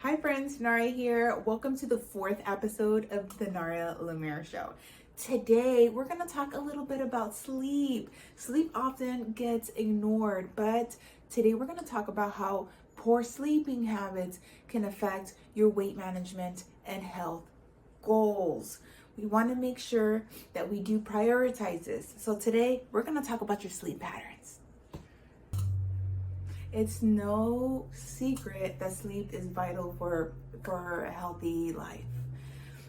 Hi friends, Nara here. Welcome to the fourth episode of the Nara Lemire Show. Today, we're going to talk a little bit about sleep. Sleep often gets ignored, but today we're going to talk about how poor sleeping habits can affect your weight management and health goals. We want to make sure that we do prioritize this. So today, we're going to talk about your sleep patterns. It's no secret that sleep is vital for a healthy life,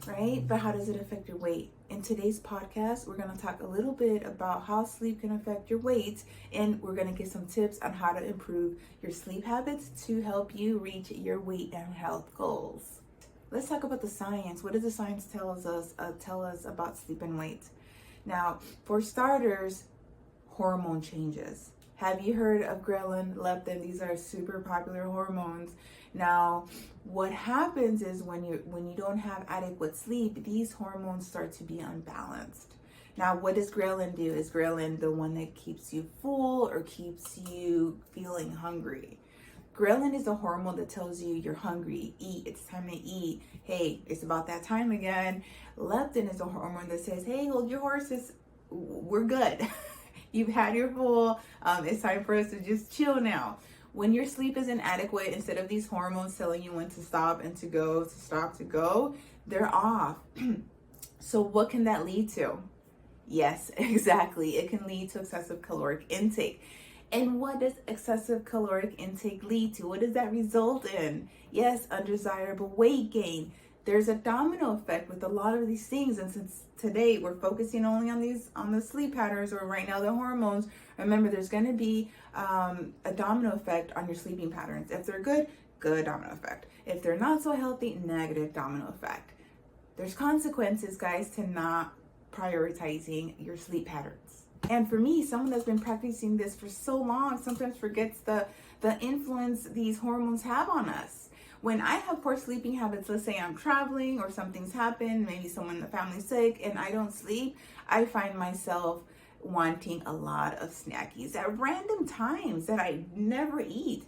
right? But how does it affect your weight? In today's podcast, we're going to talk a little bit about how sleep can affect your weight, and we're going to get some tips on how to improve your sleep habits to help you reach your weight and health goals. Let's talk about the science. What does the science tell us about sleep and weight? Now, for starters, hormone changes. Have you heard of ghrelin, leptin? These are super popular hormones. Now, what happens is when you don't have adequate sleep, these hormones start to be unbalanced. Now, what does ghrelin do? Is ghrelin the one that keeps you full or keeps you feeling hungry? Ghrelin is a hormone that tells you you're hungry, eat, it's time to eat. Hey, it's about that time again. Leptin is a hormone that says, hey, hold your horses, we're good. You've had your full, it's time for us to just chill now. When your sleep is inadequate, instead of these hormones telling you when to stop and to go, to stop, to go, they're off. So what can that lead to? Yes, exactly. It can lead to excessive caloric intake. And what does excessive caloric intake lead to? What does that result in? Yes, undesirable weight gain. There's a domino effect with a lot of these things, and since today we're focusing only on the sleep patterns, or right now the hormones, remember there's going to be a domino effect on your sleeping patterns. If they're good domino effect. If they're not so healthy, negative domino effect. There's consequences, guys, to not prioritizing your sleep patterns. And for me, someone that's been practicing this for so long sometimes forgets the influence these hormones have on us. When I have poor sleeping habits, let's say I'm traveling or something's happened, maybe someone in the family's sick and I don't sleep, I find myself wanting a lot of snackies at random times that I never eat.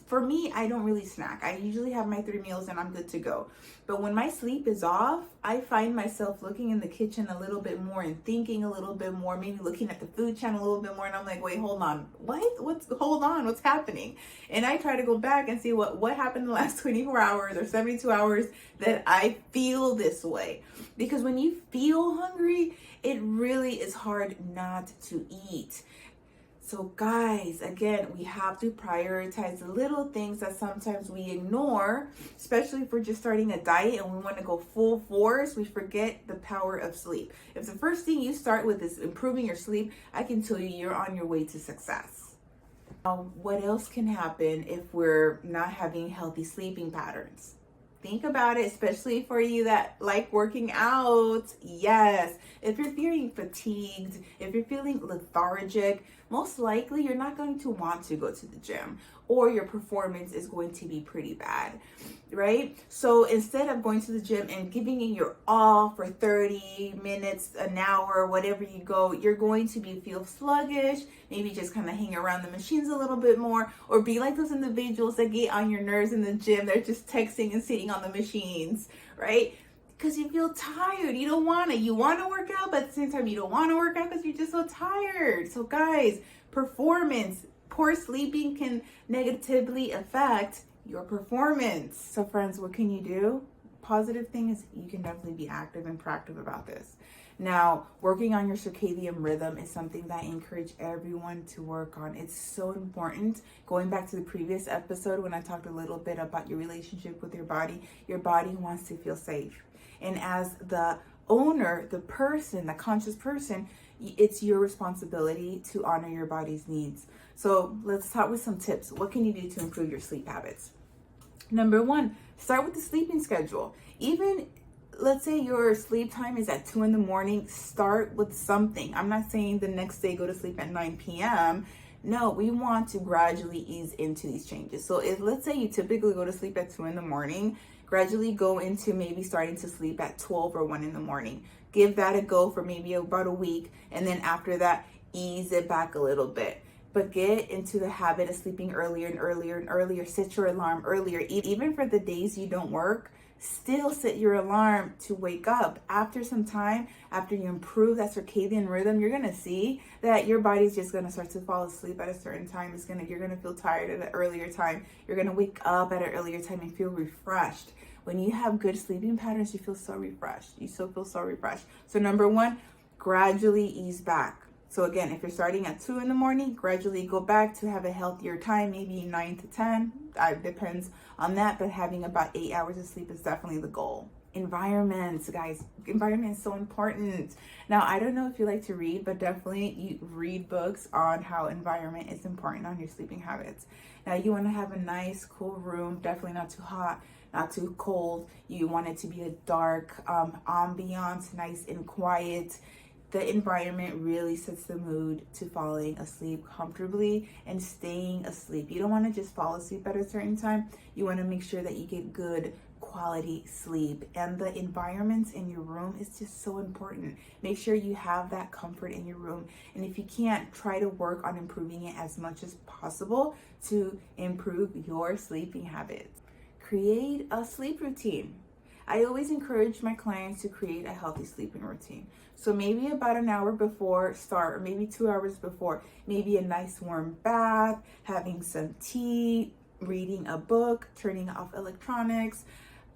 For me, I don't really snack. I usually have my 3 meals and I'm good to go. But when my sleep is off, I find myself looking in the kitchen a little bit more and thinking a little bit more, maybe looking at the food channel a little bit more. And I'm like, wait, hold on. What's happening? And I try to go back and see what happened in the last 24 hours or 72 hours that I feel this way. Because when you feel hungry, it really is hard not to eat. So guys, again, we have to prioritize the little things that sometimes we ignore, especially if we're just starting a diet and we want to go full force. We forget the power of sleep. If the first thing you start with is improving your sleep, I can tell you you're on your way to success. Now, what else can happen if we're not having healthy sleeping patterns? Think about it, especially for you that like working out. Yes, if you're feeling fatigued, if you're feeling lethargic, most likely you're not going to want to go to the gym, or your performance is going to be pretty bad, right? So instead of going to the gym and giving it your all for 30 minutes, an hour, whatever you go, you're going to feel sluggish, maybe just kind of hang around the machines a little bit more, or be like those individuals that get on your nerves in the gym. They're just texting and sitting on the machines, right? Because you feel tired. You don't want to. You want to work out, but at the same time, you don't want to work out because you're just so tired. So guys, performance, poor sleeping can negatively affect your performance. So friends, what can you do? Positive thing is you can definitely be active and proactive about this. Now, working on your circadian rhythm is something that I encourage everyone to work on. It's so important. Going back to the previous episode when I talked a little bit about your relationship with your body wants to feel safe. And as the owner, the person, the conscious person, it's your responsibility to honor your body's needs. So let's start with some tips. What can you do to improve your sleep habits? Number 1, start with the sleeping schedule. Even let's say your sleep time is at 2 a.m, start with something. I'm not saying the next day go to sleep at 9 p.m. No, we want to gradually ease into these changes. So if let's say you typically go to sleep at 2 a.m, gradually go into maybe starting to sleep at 12 or 1 a.m. Give that a go for maybe about a week. And then after that, ease it back a little bit. but get into the habit of sleeping earlier and earlier and earlier. Set your alarm earlier. Even for the days you don't work, still set your alarm to wake up. After some time, after you improve that circadian rhythm, you're gonna see that your body's just gonna start to fall asleep at a certain time. You're gonna feel tired at an earlier time. You're gonna wake up at an earlier time and feel refreshed. When you have good sleeping patterns, you feel so refreshed. So number one, gradually ease back. So again, if you're starting at 2 in the morning, gradually go back to have a healthier time, maybe 9 to 10. Depends on that, but having about 8 hours of sleep is definitely the goal. Environments, guys. Environment is so important. Now, I don't know if you like to read, but definitely you read books on how environment is important on your sleeping habits. Now, you want to have a nice, cool room, definitely not too hot, not too cold. You want it to be a dark ambiance, nice and quiet. The environment really sets the mood to falling asleep comfortably and staying asleep. You don't want to just fall asleep at a certain time. You want to make sure that you get good quality sleep, and the environments in your room is just so important. Make sure you have that comfort in your room, and if you can't, try to work on improving it as much as possible to improve your sleeping habits. Create a sleep routine. I always encourage my clients to create a healthy sleeping routine. So maybe about an hour before start, or maybe 2 hours before, maybe a nice warm bath, having some tea, reading a book, turning off electronics,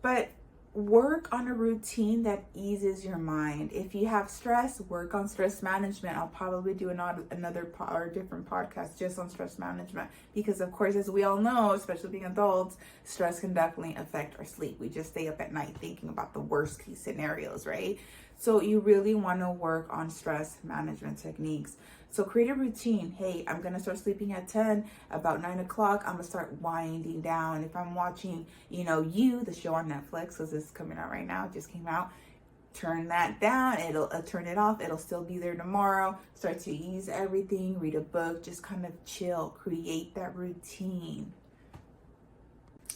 but work on a routine that eases your mind. If you have stress, work on stress management. I'll probably do another or different podcast just on stress management, because of course, as we all know, especially being adults, stress can definitely affect our sleep. We just stay up at night thinking about the worst case scenarios, right? So you really want to work on stress management techniques. So create a routine. Hey, I'm going to start sleeping at 10. About 9 o'clock, I'm going to start winding down. If I'm watching, the show on Netflix, because it's coming out right now, it just came out, turn that down. It'll turn it off. It'll still be there tomorrow. Start to ease everything. Read a book. Just kind of chill. Create that routine.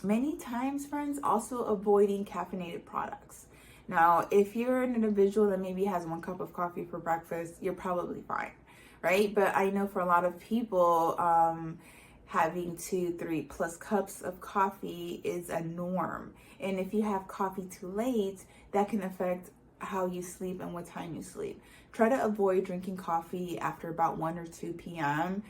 Many times, friends, also avoiding caffeinated products. Now, if you're an individual that maybe has 1 cup of coffee for breakfast, you're probably fine, right? But I know for a lot of people, having 2-3 plus cups of coffee is a norm. And if you have coffee too late, that can affect how you sleep and what time you sleep. Try to avoid drinking coffee after about 1 or 2 p.m.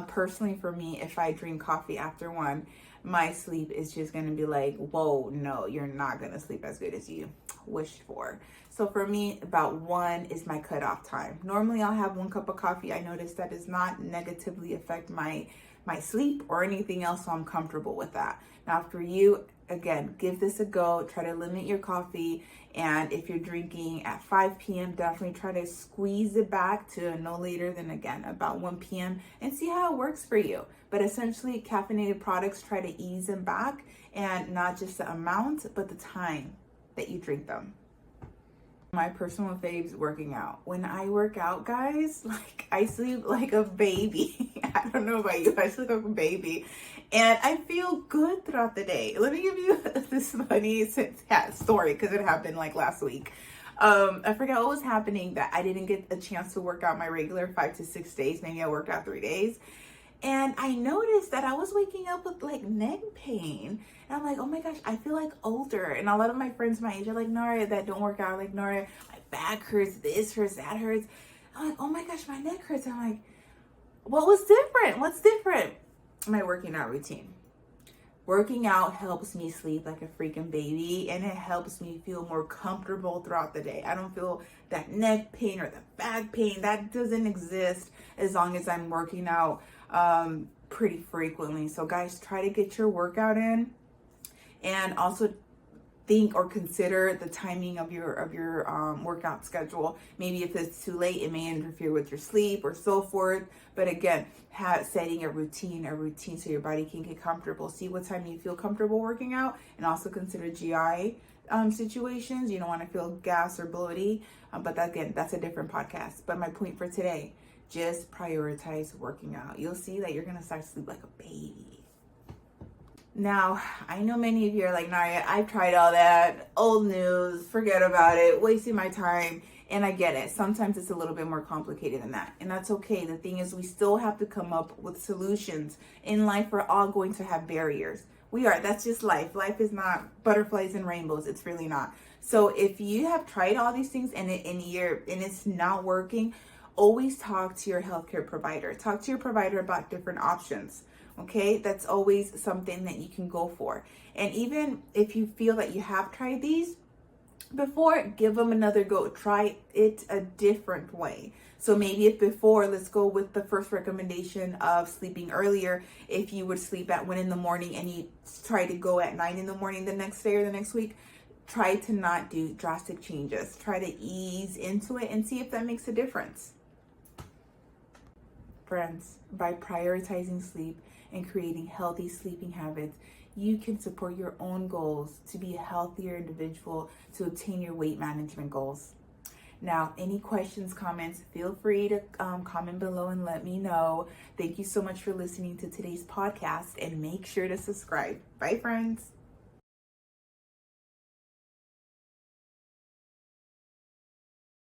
Personally, for me, if I drink coffee after 1, my sleep is just going to be like, whoa, no, you're not going to sleep as good as you wished for. So for me, about 1 is my cutoff time. Normally, I'll have 1 cup of coffee. I notice that does not negatively affect my sleep or anything else, so I'm comfortable with that. Now, for you, again, give this a go. Try to limit your coffee. And if you're drinking at 5 p.m., definitely try to squeeze it back to no later than, again, about 1 p.m. and see how it works for you. But essentially, caffeinated products, try to ease them back, and not just the amount, but the time that you drink them. My personal faves, working out. When I work out, guys, I sleep like a baby. I don't know about you, I sleep like a baby. And I feel good throughout the day. Let me give you this funny story, because it happened last week. I forgot what was happening that I didn't get a chance to work out my regular 5 to 6 days. Maybe I worked out 3 days. And I noticed that I was waking up with neck pain. And I'm like, oh my gosh, I feel older. And a lot of my friends my age are like, Naria, that don't work out. Like, Naria, my back hurts, this hurts, that hurts. I'm like, oh my gosh, my neck hurts. I'm like, what was different? What's different? My working out routine. Working out helps me sleep like a freaking baby, and it helps me feel more comfortable throughout the day. I don't feel that neck pain or the back pain. That doesn't exist as long as I'm working out pretty frequently. So guys, try to get your workout in, and also think or consider the timing of your workout schedule. Maybe if it's too late, it may interfere with your sleep or so forth. But again, setting a routine so your body can get comfortable. See what time you feel comfortable working out, and also consider GI situations. You don't want to feel gas or bloaty, but again, that's a different podcast. But my point for today, just prioritize working out. You'll see that you're gonna start to sleep like a baby. Now, I know many of you are like, Naria, I've tried all that, old news, forget about it, wasting my time. And I get it. Sometimes it's a little bit more complicated than that. And that's okay. The thing is, we still have to come up with solutions. In life, we're all going to have barriers. We are. That's just life. Life is not butterflies and rainbows. It's really not. So if you have tried all these things and it's not working, always talk to your healthcare provider. Talk to your provider about different options. Okay? That's always something that you can go for. And even if you feel that you have tried these before, give them another go. Try it a different way. So maybe if before, let's go with the first recommendation of sleeping earlier. If you would sleep at 1 a.m. and you try to go at 9 a.m. the next day or the next week, try to not do drastic changes. Try to ease into it and see if that makes a difference. Friends, by prioritizing sleep and creating healthy sleeping habits, you can support your own goals to be a healthier individual, to obtain your weight management goals. Now, any questions, comments, feel free to comment below and let me know. Thank you so much for listening to today's podcast, and make sure to subscribe. Bye, friends.